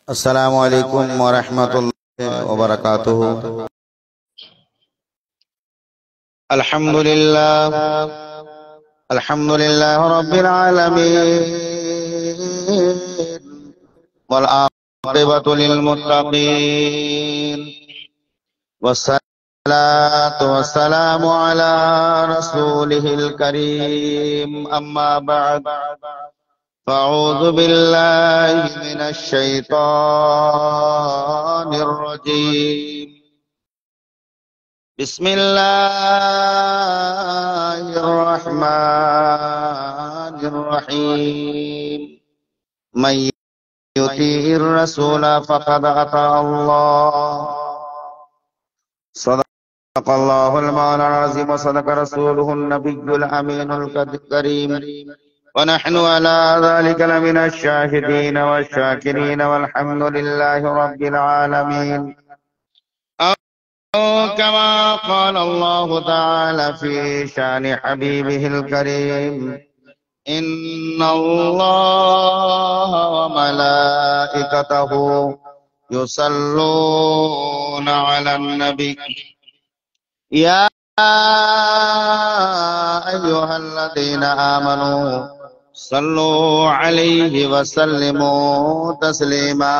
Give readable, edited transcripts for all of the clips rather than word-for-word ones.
अस्सलामु अलैकुम व रहमतुल्लाहि व बरकातुहू। अल्हम्दुलिल्लाह रब्बिल आलमीन वल आक़िबतु लिल मुत्तक़ीन वस्सलातु वस्सलामु अला रसूलिहिल करीम अम्मा बअद फ़अऊज़ु बिल्लाहि मिनश शैतानिर रजीम। बिस्मिल्लाहिर्रहमानिर्रहीम। मन युतीइर रसूल फ़क़द अता अल्लाह। सदक़ल्लाहुल मौलाना अज़ीम व सदक़ रसूलुहुन नबियुल अमीनुल करीम व नहनु अला ज़ालिका लमिनश शाहिदीन वश्शाकिरीन वल्हम्दुलिल्लाहि रब्बिल आलमीन। كما قال الله تعالى في شان حبيبه الكريم إن الله وملائكته يصلون على النبي يا أيها الذين آمنوا صلوا عليه وسلموا تسليما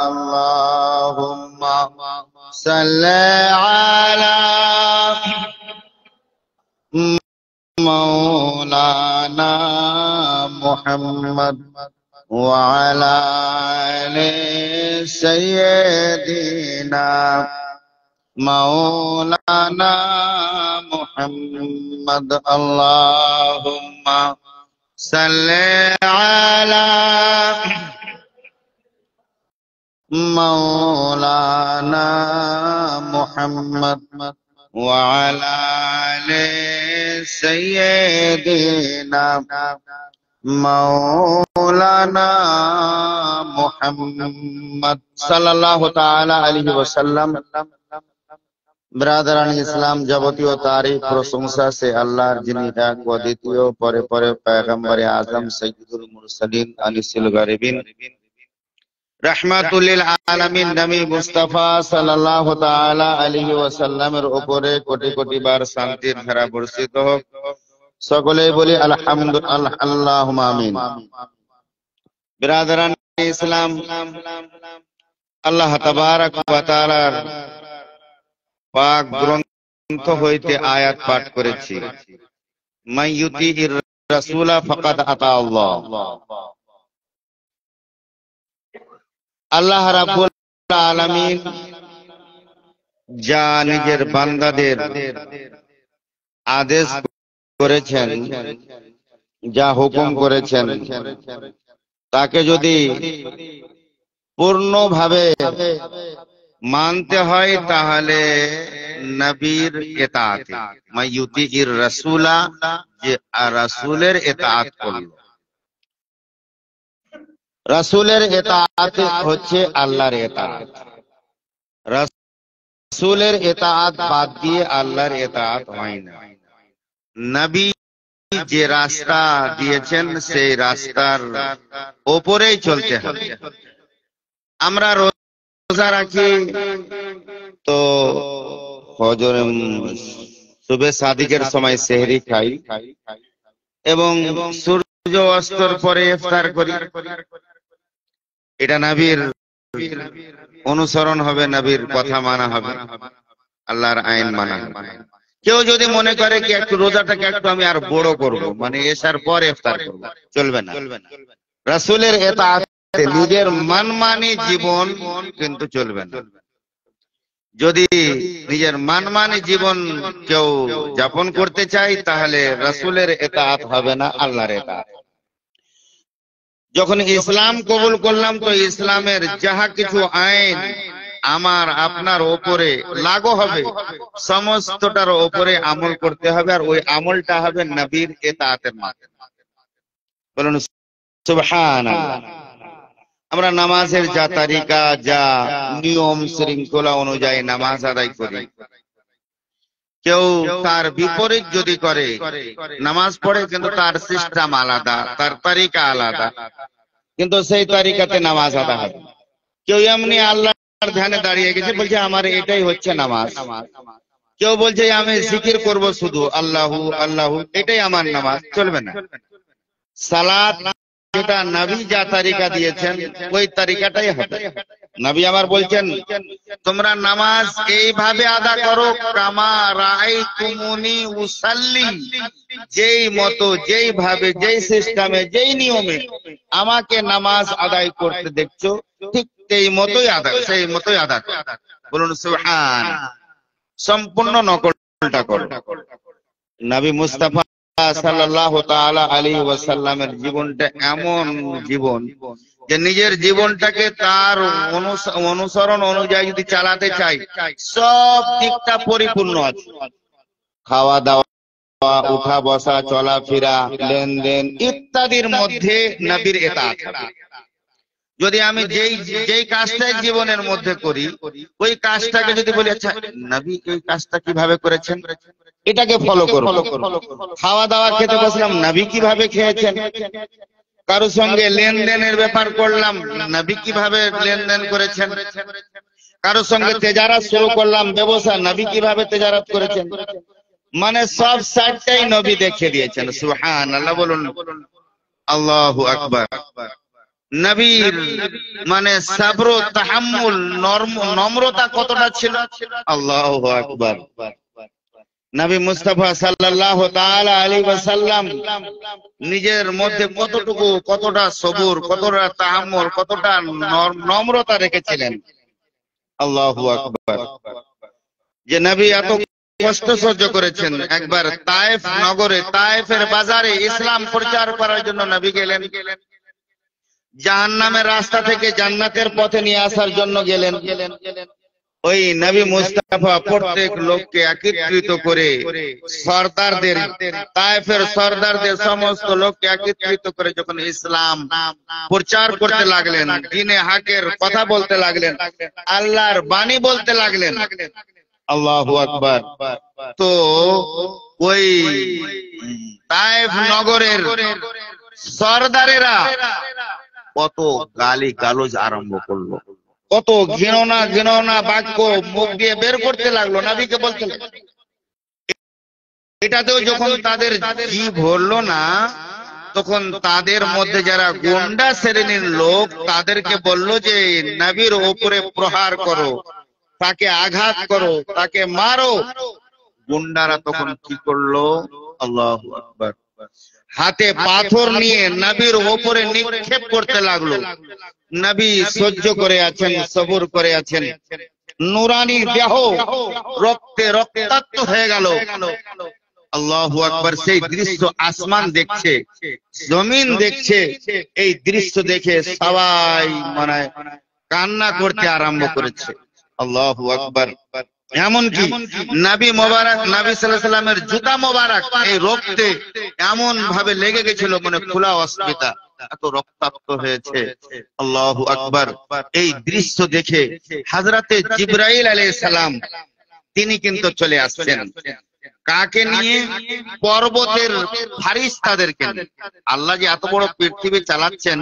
اللهم صل على مولانا محمد وعلى آل سيدنا مولانا محمد اللهم صل على مولانا محمد وعلى آل سيدنا مولانا محمد সাল্লাল্লাহু তাআলা আলাইহি ওয়াসাল্লাম। ব্রাদারান ইসলাম, যাবতীয় তারিফ প্রশংসা সে আল্লাহর যিনি এক ও দ্বিতীয়, পরে পরে পয়গম্বরে আজম সাইয়্যিদুল মুরসালিন আনিসুল গারিবিন রাহমাতুল লিল আলামিন নবী মুস্তাফা সাল্লাল্লাহু তাআলা আলাইহি ওয়াসাল্লামের উপরে কোটি কোটি বার শান্তির ধারা বর্ষিত হোক। সকলেই বলি আলহামদুলিল্লাহ, আল্লাহুম্মা আমিন। ব্রাদারান ইসলাম, আল্লাহ তাবারক ওয়া তাআলার পাক গ্রন্থ হইতে আয়াত পাঠ করেছি, মান ইউতিইর রাসূলা ফাকাদ আতা আল্লাহ। আল্লাহ রাব্বুল আলামিন যা নিজের বান্দাদের আদেশ করেছেন, যা হুকুম করেছেন, তাকে যদি পূর্ণভাবে মানতে হয় তাহলে নবীর ইতাআত, মান ইউতিইর রাসূলা, যে রাসূলের ইতাআত করল। রাসূলের ইতাআত হচ্ছে আল্লাহর ইতাআত। রাসূলের ইতাআত বাদ দিয়ে আল্লাহর ইতাআত হয় না। নবী যে রাস্তা দিয়েছেন সেই রাস্তার উপরেই চলতে হবে। আমরা রোজা রাখি তো ফজর সুবে সাদিকের সময় সেহরি খাই এবং সূর্য অস্তর পরে ইফতার করি। এটা নবীর অনুসরণ হবে, নবীর কথা মানা হবে, আল্লাহর আইন মানা হবে। কেউ যদি মনে করে কি একটু রোজাটাকে একটু আমি আর বড় করব, মানে এশার পর ইফতার করব, চলবে না। রাসূলের ইতাআতে নিজের মানমানি জীবন কিন্তু চলবে না। যদি নিজের মানমানি জীবন কেউ যাপন করতে চায় তাহলে রাসূলের ইতাআত হবে না, আল্লাহর ইতাআত। যখন ইসলাম কবুল করলাম তো ইসলামের যাহা কিছু আইন আমার আপনার উপরে লাগু হবে, সমস্তটার উপরে আমল করতে হবে, আর ওই আমলটা হবে নবীর ইতাআতের মাধ্যমে। বলুন সুবহানাল্লাহ। আমরা নামাজের যা তরিকা, যা নিয়ম শৃঙ্খলা অনুযায়ী নামাজ আদায় করি, কেউ তার বিপরীত যদি করে নামাজ পড়ে, কিন্তু তার সিস্টেম আলাদা, তার তরিকা আলাদা, কিন্তু সেই তরিকাতে নামাজ আদা হবে। কেউ এমনি আল্লাহর ধ্যানে দাঁড়িয়ে গেছে, বলছে আমার এটাই হচ্ছে নামাজ। কেউ বলছে আমি জিকির করব শুধু আল্লাহু আল্লাহু, এটাই আমার নামাজ। চলবে না। সালাত যেটা নবী যা তারিকা দিয়েছেন ওই তারিকাটাই হবে। নবী আমার বলছেন তোমরা নামাজ এইভাবে আদা করো, কামা রাআইতুমুনি উসাল্লি, যেই মতো, যেই ভাবে, যেই সিস্টেমে, যেই নিয়মে আমাকে নামাজ আদায় করতে দেখছো, ঠিক সেই মতোই আদা করো। বলুন সুবহান। সম্পূর্ণ নকলটা করো। নবী মুস্তাফা সাল্লাল্লাহু তাআলা আলাইহি ওয়াসাল্লামের জীবনটা এমন জীবন যে নিজের জীবনটাকে তার অনুসরণ অনুযায়ী যদি চালাতে চাই, সব দিকটা পরিপূর্ণ আছে। খাওয়া দাওয়া, উঠা বসা, চলাফেরা, লেনদেন ইত্যাদির মধ্যে নবীর ইতাআত হবে। যদি আমি যেই কাজটাই জীবনের মধ্যে করি, ওই কাজটাকে যদি বলি আচ্ছা নবী এই কাজটা কিভাবে করেছেন, এটাকে ফলো করব। খাওয়া দাওয়া খেতে বসলাম, নবী কিভাবে খেয়েছেন। কারোর সঙ্গে লেনদেনের ব্যাপার করলাম, নবী কিভাবে লেনদেন করেছেন। কারোর সঙ্গে তেজারাত শুরু করলাম, ব্যবসা, নবী কিভাবে তেজারাত করেছেন। মানে সব সাইডটাই নবী দেখিয়ে দিয়েছেন। সুবহানাল্লাহ, বলুন আল্লাহু আকবার। নবীর মানে সবর, তাহাম্মুল, নম্রতা কতটা ছিল, আল্লাহু আকবার। নবী মুস্তাফা সাল্লাল্লাহু তাআলা আলাইহি ওয়াসাল্লাম নিজের মধ্যে কতটা সবর, কতটা তাহাম্মুল, কতটা নম্রতা রেখেছিলেন, আল্লাহু আকবার। যে নবী এত কষ্ট সহ্য করেছেন। একবার তায়েফ নগরে, তায়েফের বাজারে ইসলাম প্রচার করার জন্য নবী গেলেন। জাহান্নামের রাস্তা থেকে জান্নাতের পথে নিয়ে আসার জন্য গেলেন। ওই নবী মুস্তাফা প্রত্যেক লোককে একত্রিত করে, সরদারদের, তায়েফের সরদারদের সমস্ত লোককে একত্রিত করে যখন ইসলাম প্রচার করতে লাগলেন, দ্বীনে হকের কথা বলতে লাগলেন, আল্লাহর বাণী বলতে লাগলেন, আল্লাহু আকবার। তো ওই তায়েফ নগরের সরদারেরা কত গালি গালজ আরম্ভ করলো, কত ঘৃণা বাক্য মুখ দিয়ে বের করতে লাগলো, নবীকে বলতে লাগলো। এটাতেও যখন তাদের জিভ হলো না, তখন তাদের মধ্যে যারা গুন্ডা শ্রেণীর লোক, তাদেরকে বলল যে নবীর উপরে প্রহার করো, তাকে আঘাত করো, তাকে মারো। গুন্ডারা তখন কি করলো, আল্লাহু আকবার, হাতে পাথর নিয়ে নবীর উপরে নিক্ষেপ করতে লাগলো। নবী সহ্য করে আছেন, সবর করে আছেন। নুরানি দেহ রক্তে রক্তাক্ত হয়ে গেল। আল্লাহু আকবার। সেই দৃশ্য আসমান দেখছে, জমিন দেখছে। এই দৃশ্য দেখে সবাই মানে কান্না করতে আরম্ভ করেছে, আল্লাহু আকবার। এমনকি নবী মোবারক, নবী সাল্লাল্লাহু আলাইহি সাল্লামের জুতা মোবারক এই রক্তে এমন ভাবে লেগে গেছিল, মানে খোলা অসুবিধা, এত রক্তাক্ত হয়েছে, আল্লাহু আকবার। এই দৃশ্য দেখে হযরতে জিবরাইল আলাইহিস সালাম তিনি কিন্তু চলে আসছেন। কাকে নিয়ে? পর্বতের ফারিস্তাদেরকে নিয়ে। আল্লাহ যে এত বড় পৃথিবী চালাচ্ছেন,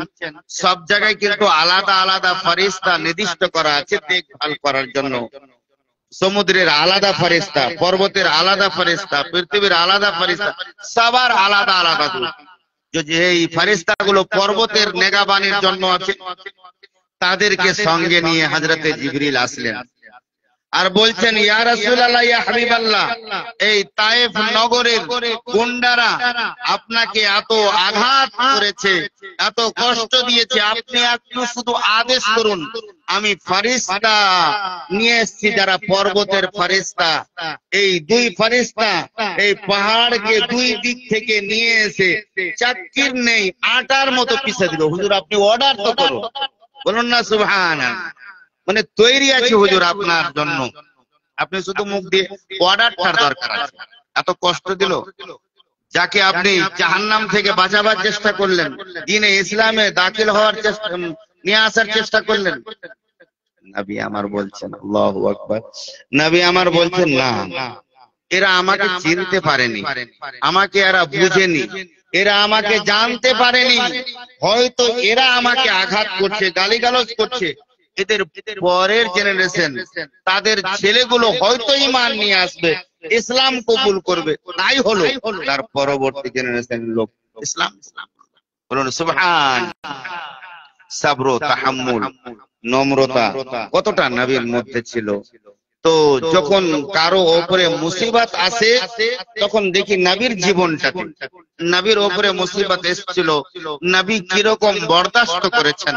সব জায়গায় কিন্তু আলাদা আলাদা ফারিস্তা নির্দিষ্ট করা আছে দেখভাল করার জন্য। সমুদ্রের আলাদা ফারিস্তা, পর্বতের আলাদা ফারিস্তা, পৃথিবীর আলাদা ফারিস্তা, সবার আলাদা আলাদা দূত। যে এই ফারিস্তা গুলো পর্বতের নেগাবানির জন্য আছে, তাদেরকে সঙ্গে নিয়ে হযরতে জিবরিল আসলেন আর বলছেন, ইয়া রাসূলুল্লাহ, ইয়া হাবিবাল্লাহ, এই তায়েফ নগরের গুন্ডারা আপনাকে এত আঘাত করেছে, এত কষ্ট দিয়েছে, আপনি একটু শুধু আদেশ করুন, আমি ফারিস্তা নিয়ে এসেছি, যারা পর্বতের ফারিস্তা। এই দুই ফারিস্তা এই পাহাড়কে দুই দিক থেকে নিয়ে এসে চাক্কির নেই আটার মতো পিষে দিল। হুজুর আপনি অর্ডার তো করুন, বলুন না সুবহানাল্লাহ। মানে তৈরি আছে হুজুর আপনার জন্য, আপনি শুধু মুখ দিয়ে অর্ডারটার দরকার আছে। এত কষ্ট দিল, যাকে আপনি জাহান্নাম থেকে বাঁচাবার চেষ্টা করলেন, দ্বীনে ইসলামে দাখিল হওয়ার চেষ্টা, নিয়ে আসার চেষ্টা করলেন। নবী আমার বলছেন, আল্লাহু আকবার, নবী আমার বলছেন না, এরা আমাকে চিনতে পারেনি, আমাকে এরা বুঝেনি, এরা আমাকে জানতে পারেনি। হয়তো এরা আমাকে আঘাত করছে, গালিগালাজ করছে, এদের পরের জেনারেশন তাদের ছেলেগুলো হয়তো ঈমান নিয়ে আসবে, ইসলাম কবুল করবে, তাই হলো তার পরবর্তী জেনারেশন লোক ইসলাম। বলুন সুবহান। সাবর, তাহাম্মুল, নম্রতা কতটা নবীর মধ্যে ছিল। তো যখন কারো উপরে মুসিবত আসে তখন দেখি নবীর জীবনটাতে, নবীর উপরে মুসিবত এসেছিল, নবী কিরকম বরদাস্ত করেছেন,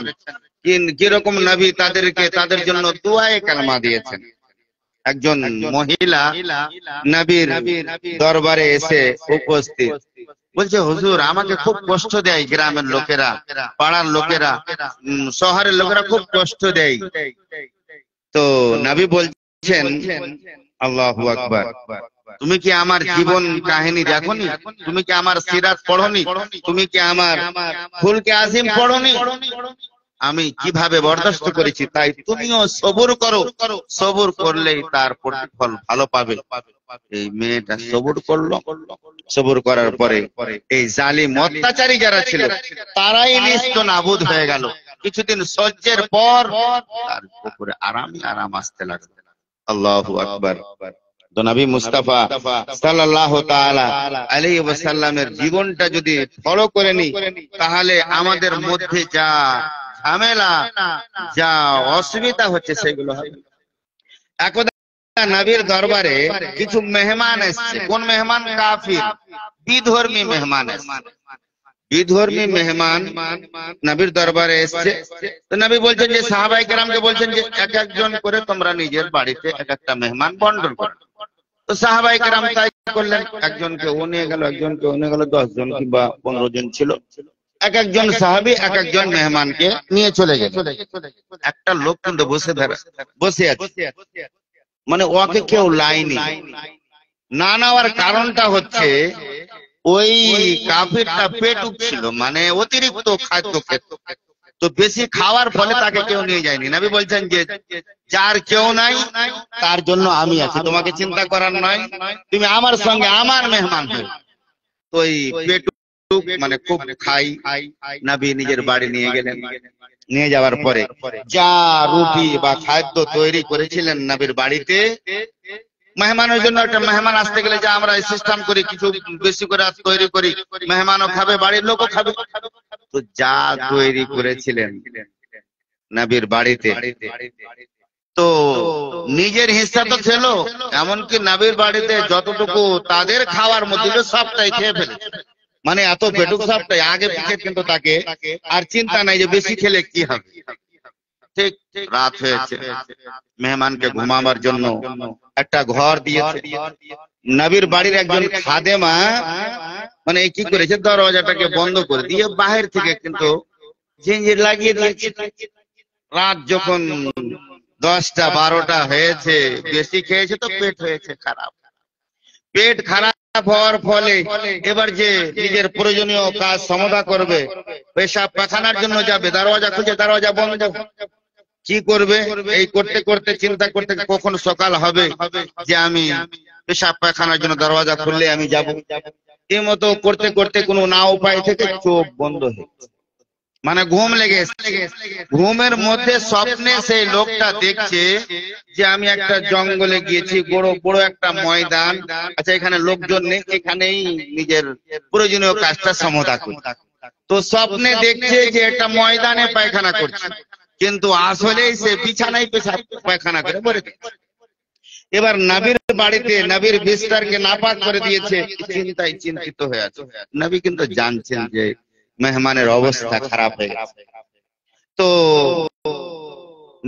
কিরকম নবী তাদের জন্য দুআয়ে কালমা দিয়েছেন। একজন মহিলা নবীর দরবারে এসে উপস্থিত, বলছে হুজুর আমাকে খুব কষ্ট দেয়, গ্রামের লোকেরা, পাড়ার লোকেরা, শহরের লোকেরা খুব কষ্ট দেয়। তো নবী বলছেন আল্লাহু আকবার, তুমি কি আমার জীবন কাহিনী দেখোনি? তুমি কি আমার সিরাত পড়োনি? তুমি কি আমার ফুলকে আজিম পড়োনি? আমি কিভাবে বরদাস্ত করেছি, তাই তুমিও সবুর করো, সবুর করলেই তার প্রতিফল ভালো পাবে। এই মেয়েটা সবুর করলো, সবুর করার পরে এই জালিম অত্যাচারী যারা ছিল তারাই নিস্ত নাবুদ হয়ে গেল। কিছুদিন সহ্যের পর তার উপরে আরাম আসতে লাগলো। আল্লাহু আকবার। তো নবী মুস্তাফা সাল্লাল্লাহু তাআলা আলাইহি ওয়াসাল্লামের জীবনটা যদি ফলো করে নি, তাহলে আমাদের মধ্যে যা ঝামেলা, যা অসুবিধা হচ্ছে সেগুলো হবে। একদা নবীর দরবারে কিছু মেহমান এসেছে। কোন মেহমান? কাফির, বিধর্মী মেহমান এসেছে। বিধর্মী মেহমান নবীর দরবারে এসেছে। তো নবী বলছেন যে সাহাবায়ে কেরামকে বলছেন যে এক একজন করে তোমরা নিজের বাড়িতে এক একটা মেহমান বন্টন করো। তো সাহাবায়ে কেরাম তাই করলেন, একজনকে ও নিয়ে গেল, একজনকে ও নিয়ে গেল, 10 জন কিংবা 15 জন ছিল। এক একজন সাহাবী এক একজন মেহমানকে নিয়ে চলে গেল। একটা লোক কিন্তু বসে আছে, মানে ওকে কেউ লাইনি। না নেওয়ার কারণটা হচ্ছে ওই কাফিরটা পেটুক ছিল, মানে অতিরিক্ত খাদ্য খেত। তো বেশি খাওয়ার ফলে তাকে কেউ নিয়ে যায়নি। নবী বলছেন যে যার কেউ নাই তার জন্য আমি আছি, তোমাকে চিন্তা করার নয়, তুমি আমার সঙ্গে আমার মেহমান হও। তো এই পেটুক মানে খুব খাই, নবী নিজের বাড়ি নিয়ে গেলেন। নিয়ে যাওয়ার পরে যা রুটি বা খাদ্য তৈরি করেছিলেন নবীর বাড়িতে, মেহমানের জন্য একটা মেহমান আসতে গেলে যা আমরা সিস্টেম করি, কিছু বেশি করে তৈরি করি, মেহমানও খাবে, বাড়ির লোকও খাবে। তো যা তৈরি করেছিলেন নবীর বাড়িতে, তো নিজের হিস্সা তো খেলো, এমনকি নবীর বাড়িতে যতটুকু তাদের খাওয়ার মধ্যে সবটাই খেয়ে ফেলেছে। মানে এত পেটুক সবটাই, আগে পিছে কিন্তু তাকে আর চিন্তা নাই যে বেশি খেলে কি হবে। ঠিক রাত হয়েছে, মেহমানকে ঘুমাবার জন্য একটা ঘর দিয়েছে। নবীর বাড়ির একজন খাদেমা মানে কি করেছে, দরজাটাকে বন্ধ করে দিয়ে বাহির থেকে কিন্তু জিঞ্জির লাগিয়ে দিয়েছে। রাত যখন 10টা 12টা হয়েছে, বেশি খেয়েছে তো পেট হয়েছে খারাপ। পেট খারাপ হওয়ার ফলে এবার যে নিজের প্রয়োজনীয় কাজ সমাধা করবে, পেশাব পায়খানার জন্য যাবে, দরজা খুঁজে দরজা বন্ধ। কি করবে? এই করতে করতে চিন্তা করতে কখন সকাল হবে যে আমি পেশাব পায়খানার জন্য দরজা খুললে আমি যাব। এই মতো করতে করতে কোনো না উপায় থেকে চোখ বন্ধ হয়েছে, মানে ঘুম লেগে এসেছে। ঘুমের মধ্যে স্বপ্নে সেই লোকটা দেখছে যে আমি একটা জঙ্গলে গিয়েছি, বড় একটা ময়দান, আচ্ছা এখানে লোকজন নেই, এখানেই নিজের প্রয়োজনীয় কাজটা সমাধা করি। তো স্বপ্নে দেখছে যে একটা ময়দানে পায়খানা করছে, কিন্তু আসলেই সে বিছানায় পেশাব পায়খানা করে পড়ে গেছে। এবার নবীর বাড়িতে নবীর বিস্তারকে নাপাক করে দিয়েছে, চিন্তায় চিন্তিত হয়ে আছে। নবী কিন্তু জানছেন যে মেহমানের অবস্থা খারাপ হয়ে গেছে। তো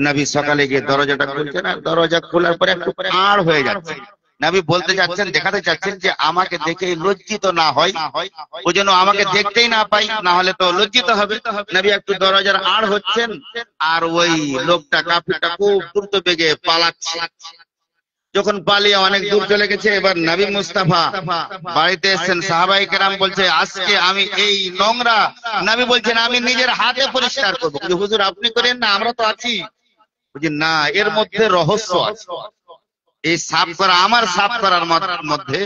নবী সকালে গিয়ে দরজাটা খুলছে না, দরজা খোলার পরে একটু আড় হয়ে যাচ্ছে। নবী বলতে যাচ্ছেন, দেখাতে চাচ্ছেন যে আমাকে দেখে লজ্জিত না হয়, ও যেন আমাকে দেখতেই না পাই, না হলে তো লজ্জিত হবে। নবী একটু দরজার আড় হচ্ছেন, আর ওই লোকটা কাফিরটা খুব দ্রুত বেগে পালাচ্ছে। যখন পালিয়ে অনেক দূর চলে গেছে, এবার নবী মুস্তাফা বাড়িতে এসেছেন। সাহাবায়ে কেরাম বলছে আজকে আমি এই নোংরা, নবী বলছেন আমি নিজের হাতে পরিষ্কার করবো। হুজুর আপনি করেন না, আমরা তো আছি। বুঝি না, এর মধ্যে রহস্য আছে। এই সাফ করা, আমার সাফ করার মধ্যে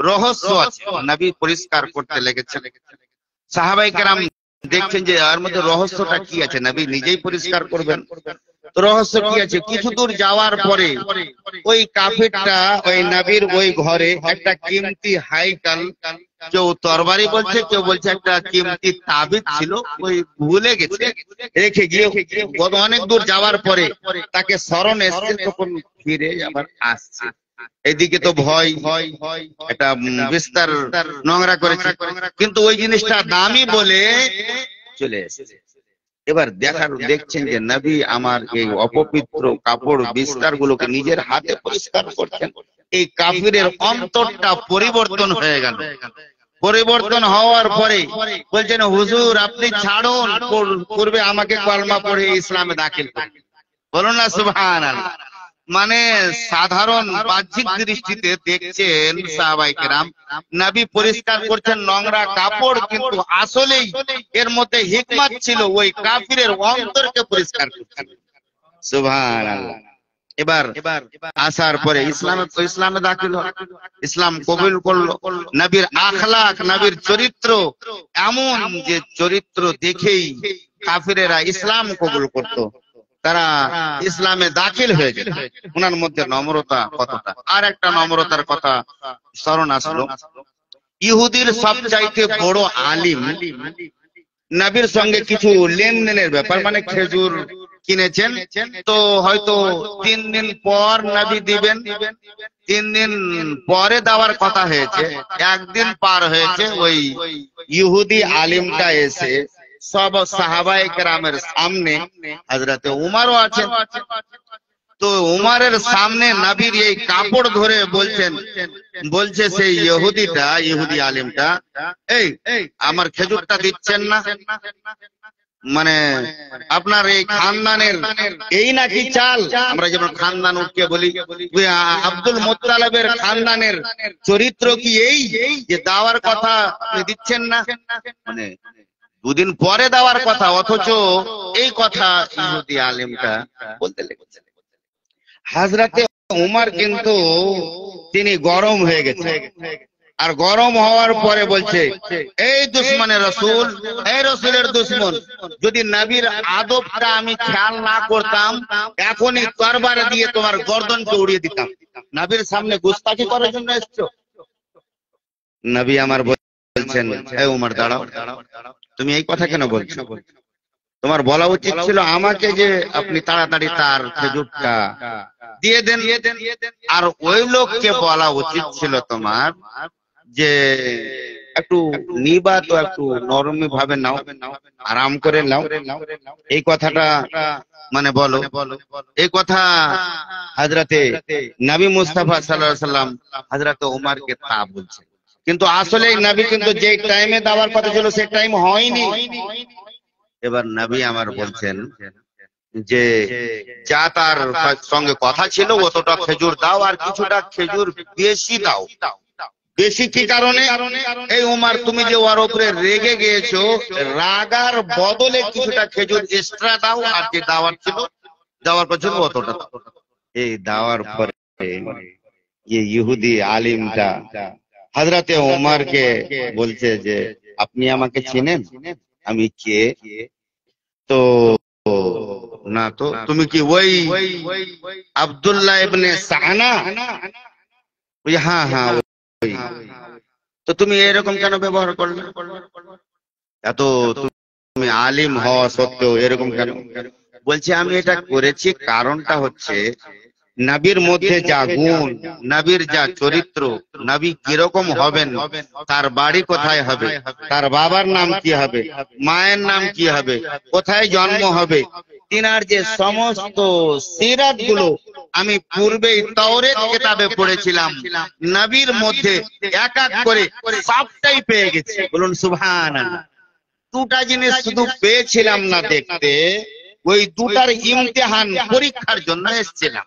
রহস্য আছে। নবী পরিষ্কার করতে লেগেছেন। সাহাবায়ে কেরাম দেখছেন যে এর মধ্যে রহস্যটা কি আছে, নবী নিজেই পরিষ্কার করবেন। তো রহস্য কি আছে? কিছু দূর যাওয়ার পরে ওই কাফিরটা ওই নবীর ওই ঘরে একটা কিমতি হাইকাল, কেউ তরবারি বলছে, কেউ বলছে একটা কিমতি তাবিজ ছিল, ওই ভুলে গেছে রেখে গিয়ে অনেক দূর যাওয়ার পরে তাকে স্মরণ এসছে, তখন ফিরে আবার আসছে। এদিকে তো ভয় এটা বিস্তার নোংরা করেছে, কিন্তু ওই জিনিসটা দামি বলে চলে এসেছে। এবার দেখছেন যে নবী আমার এই অপবিত্র কাপড় বিস্তার গুলোকে নিজের হাতে পরিষ্কার করছেন। এই কাফিরের অন্তরটা পরিবর্তন হয়ে গেল। পরিবর্তন হওয়ার পরে বলছেন, হুজুর আপনি ছাড়ুন, পূর্বে আমাকে কলমা পড়ে ইসলামে দাখিল করুন। বলুন না সুবহানাল্লাহ। মানে সাধারণ বাহ্যিক দৃষ্টিতে দেখছেন সাহাবায়ে কেরাম নবী পরিষ্কার করছেন নোংরা কাপড়, কিন্তু আসলেই এর মধ্যে হিকমত ছিল, ওই কাফিরের অন্তরকে পরিষ্কার করছেন। সুবহানাল্লাহ। এবার আসার পরে ইসলামে দাখিল হল, ইসলাম কবুল করলো। নবীর আখলাক, নবীর চরিত্র এমন যে চরিত্র দেখেই কাফিরেরা ইসলাম কবুল করত, তারা ইসলামে দাখিল হয়ে যেত। ওনার মধ্যে নম্রতা কতটা। আর একটা নম্রতার কথা স্মরণ আসলো, ইহুদির সবচাইতে বড় আলিম নবীর সঙ্গে কিছু লেনদেনের ব্যাপার, মানে খেজুর কিনেছেন, তো হয়তো 3 দিন পর নবী দিবেন, 3 দিন পরে দেওয়ার কথা হয়েছে, একদিন পার হয়েছে, ওই ইহুদি আলিমটা এসে সব সাহাবায়ে কেরামের সামনে, হযরতে উমরও আছেন, তো উমরের সামনে নবীর এই কাপড় ধরে বলছে সেই ইহুদি আলিমটা, এই আমার খেজুরটা দিচ্ছেন না, মানে আপনার এই খানদানের এই নাকি চাল? আমরা যেমন খানদান উঠকে বলি, আব্দুল মুত্তালিবের খানদানের চরিত্র কি এই যে দেওয়ার কথা আপনি দিচ্ছেন না? মানে 2 দিন পরে দেওয়ার কথা, অথচ এই কথা ইহুদি আলিমটা বলতে লেগেছেন। হযরতে উমর কিন্তু তিনি গরম হয়ে গেছে, আর গরম হওয়ার পরে বলছে, এই দুশমনের রাসূল, এই রাসূলের দুশমন, যদি নবীর আদবটা আমি খেয়াল না করতাম, এখনই তরবারি দিয়ে তোমার গর্দনকে উড়িয়ে দিতাম। নবীর সামনে গুস্তাখি করার জন্য এসেছো? নবী আমার বলছেন, এই উমর দাঁড়াও, তুমি এই কথা কেন বলছো? তোমার বলা উচিত ছিল আমাকে যে আপনি তাড়াতাড়ি তার খেজুরটা দিয়ে দেন, আর ওই লোককে বলা উচিত ছিল তোমার যে একটু নিবা, তো একটু নরমি ভাবে নাও, আরাম করে নাও, এই কথাটা মানে বলো। এই কথা হযরতে নবী মুস্তাফা সাল্লাল্লাহু আলাইহি সাল্লাম হযরতে উমরকে তা বলছেন, কিন্তু আসলে নবী কিন্তু যে টাইমে দেওয়ার কথা ছিল সেই টাইম হয়নি। এবার নবী আমার বলছেন যে যা তার সঙ্গে কথা ছিল অতটা খেজুর দাও, আর কিছুটা খেজুর বেশি দাও। বেশি কি কারণে? এই উমর, তুমি যে ওর উপরে রেগে গিয়েছো, রাগার বদলে কিছুটা খেজুর এক্সট্রা দাও, আর যে দাওয়ার ছিল, দেওয়ার পর ছিল অতটা। এই দেওয়ার পরে ইহুদি আলিমটা হযরতে উমরকে বলছে যে আপনি আমাকে চিনেন? আমি কে? তো না, তো তুমি কি ওই আব্দুল্লাহ ইবনে সানা? হ্যাঁ হ্যাঁ, তো তুমি এরকম কেন ব্যবহার করলে? এত তুমি আলিম হওয়া সত্ত্বেও এরকম কেন? বলছে আমি এটা করেছি, কারণটা হচ্ছে নবীর মধ্যে যা গুণ, নবীর যা চরিত্র, নবী কিরকম হবেন, তার বাড়ি কোথায় হবে, তার বাবার নাম কি হবে, মায়ের নাম কি হবে, কোথায় জন্ম হবে, তিনার যে সমস্ত সিরাত গুলো আমি পূর্বেই তাওরাত কিতাবে পড়েছিলাম, নবীর মধ্যে এক এক করে সবটাই পেয়ে গেছি। বলুন সুবহানাল্লাহ। 2টা জিনিস শুধু পেয়েছিলাম না দেখতে, ওই 2টার ইমতিহান পরীক্ষার জন্য এসেছিলাম।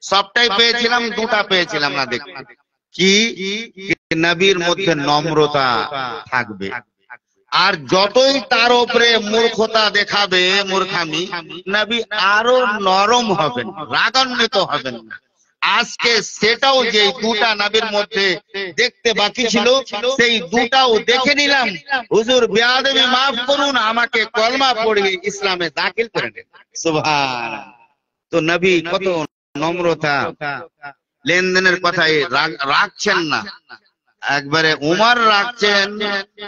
সবটাই পেয়েছিলাম, 2টা পেয়েছিলাম না দেখতে। কি? নবীর মধ্যে নম্রতা থাকবে, আর যতই তার উপরে মূর্খতা দেখাবে, মূর্খামি, নবী আরো নরম হবেন, রাগান্বিত হবেন না। আজকে সেটাও যে দুটা নবীর মধ্যে দেখতে বাকি ছিল, সেই দুটাও দেখে নিলাম। হুজুর বেয়াদবি মাফ করুন, আমাকে কলমা পড়িয়ে ইসলামে দাখিল করে নেন। সুবহানাল্লাহ। তো নবী কত নম্রতা, লেনদেনের কথাই রাখছেন না, একবারে উমর রাখছেন,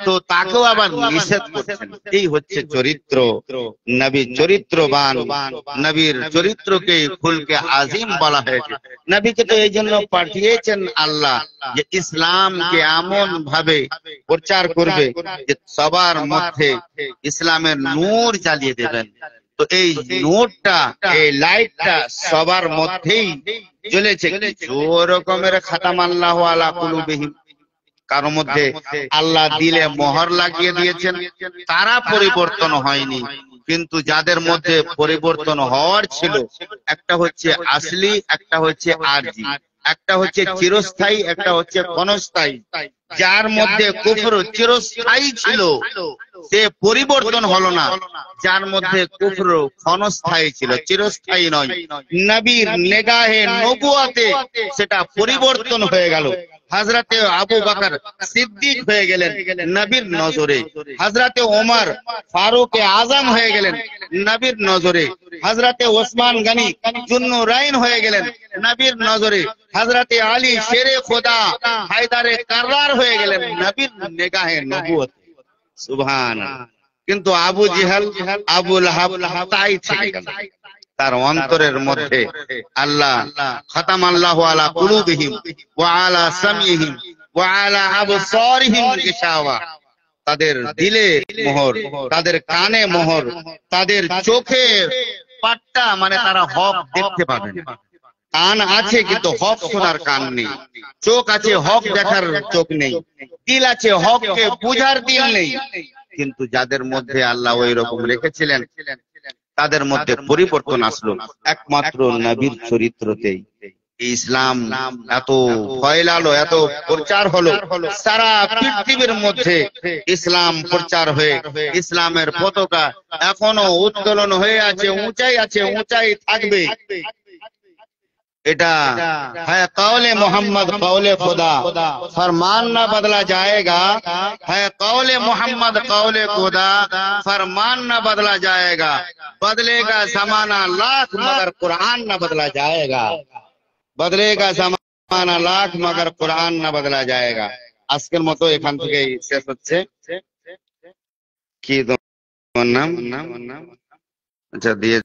তো তাকেও আবার নিষেধ করছেন। এই হচ্ছে চরিত্র, নবী চরিত্রবান, নবীর চরিত্রকে খুলকে আজিম বলা হয়েছে। নবীকে তো এই জন্য পাঠিয়েছেন আল্লাহ, যে ইসলামকে এমন ভাবে প্রচার করবে যে সবার মধ্যে ইসলামের নূর জ্বালিয়ে দেবেন। তো এই নূরটা, এই লাইটটা সবার মধ্যেই জ্বলেছে। রকমের খাতাম আল্লাহু আলা কুলুবিহিম, কারো মধ্যে আল্লাহ দিলে মোহর লাগিয়ে দিয়েছেন, তারা পরিবর্তন হয়নি। কিন্তু যাদের মধ্যে পরিবর্তন হওয়ার ছিল, একটা হচ্ছে আসলি, একটা হচ্ছে আরজি, একটা হচ্ছে চিরস্থায়ী, একটা হচ্ছে ক্ষণস্থায়ী। যার মধ্যে কুফর চিরস্থায়ী ছিল সে পরিবর্তন হলো না, যার মধ্যে কুফর ক্ষণস্থায়ী ছিল, চিরস্থায়ী নয়, নবীর নেগাহে নবুয়াতে সেটা পরিবর্তন হয়ে গেল। হযরতে আবু বকর সিদ্দিক হয়ে গেলেন নবীর নজরে, হযরতে ওমর ফারুক আজম হয়ে গেলেন নবীর নজরে, হযরতে ওসমান গনি জুন্নুরাইন হয়ে গেলেন নবীর নজরে, হযরতে আলী শেরে খোদা হায়দারে কাররার হয়ে গেলেন নবীর নিগাহে নবুয়ত। সুবহানাল্লাহ। কিন্তু আবু জেহেল, আবু লাহাব তাই থেকে গেল। তার অন্তরের মধ্যে আল্লাহ খাতামাল্লাহু আলা কুলুবিহিম ওয়া আলা সামিহিম ওয়া আলা আবসারিহিম গিশাওয়া, তাদের দিলে মোহর, তাদের কানে মোহর, তাদের চোখে পাট্টা, মানে তারা হক দেখতে পাবে না। কান আছে কিন্তু হক শোনার কান নেই, চোখ আছে হক দেখার চোখ নেই, দিল আছে হককে বুঝার দিল নেই। কিন্তু যাদের মধ্যে আল্লাহ ওই রকম রেখেছিলেন, তাদের মধ্যে পরিবর্তন আসলো একমাত্র নবীর চরিত্রতেই। ইসলাম এত ফয়লালো, এত প্রচার হলো, সারা পৃথিবীর মধ্যে ইসলাম প্রচার হয়ে ইসলামের পতাকা এখনো উত্তোলন হয়ে আছে, উঁচাই আছে, উঁচাই থাকবে। এটা है कौले मोहम्मद कौले खुदा, फरमान न बदला जाएगा। है कौले मोहम्मद कौले खुदा, फरमान न बदला जाएगा। बदलेगा जमाना लाख मगर कुरान न बदला जाएगा। बदलेगा जमाना लाख मगर कुरान न बदला जाएगा। আজকের মতো এখান থেকেই শেষ হচ্ছে। কি তোমার নাম? আচ্ছা দিয়ে